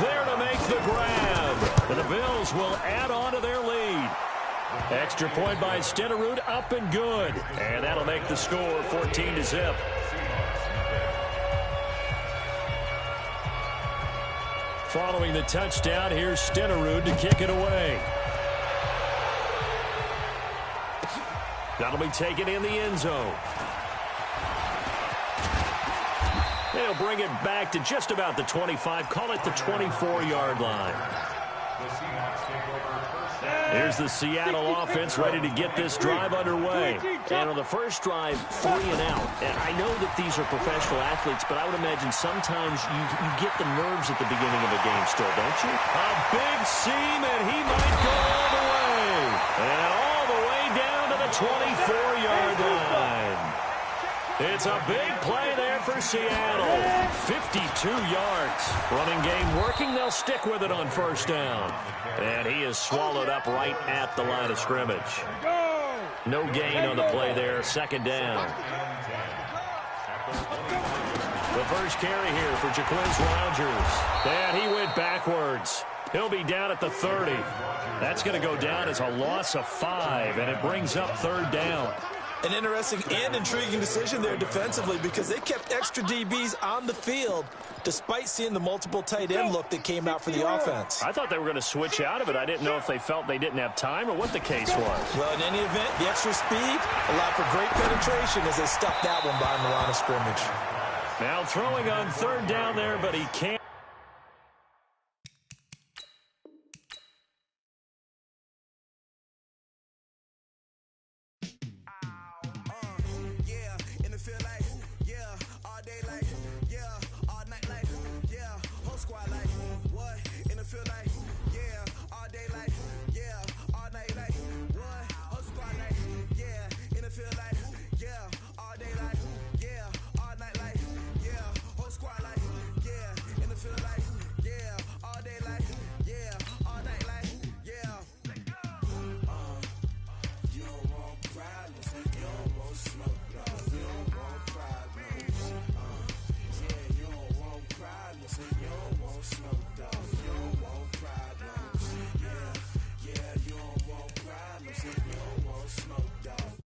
there to make the grab. And the Bills will add on to their lead. Extra point by Stenerud, up and good. And that'll make the score 14-0. Following the touchdown, here's Stenerud to kick it away. That'll be taken in the end zone. They'll bring it back to just about the 25. Call it the 24-yard line. Here's the Seattle offense ready to get this drive underway. And on the first drive, 3 and out. And I know that these are professional athletes, but I would imagine sometimes you get the nerves at the beginning of a game still, don't you? A big seam, and he might go all the way. And all the way down to the 24-yard line. It's a big play there for Seattle. 52 yards. Running game working. They'll stick with it on first down. And he is swallowed up right at the line of scrimmage. No gain on the play there. Second down. The first carry here for Jaquez Rogers. And he went backwards. He'll be down at the 30. That's going to go down as a loss of 5, and it brings up third down. An interesting and intriguing decision there defensively because they kept extra DBs on the field despite seeing the multiple tight end look that came out for the offense. I thought they were going to switch out of it. I didn't know if they felt they didn't have time or what the case was. Well, in any event, the extra speed allowed for great penetration as they stuffed that one behind the line of scrimmage. Now throwing on third down there, but he can't. don't want smoke, dog. You don't want problems. Yeah, you don't want problems. You don't want smoke, dog.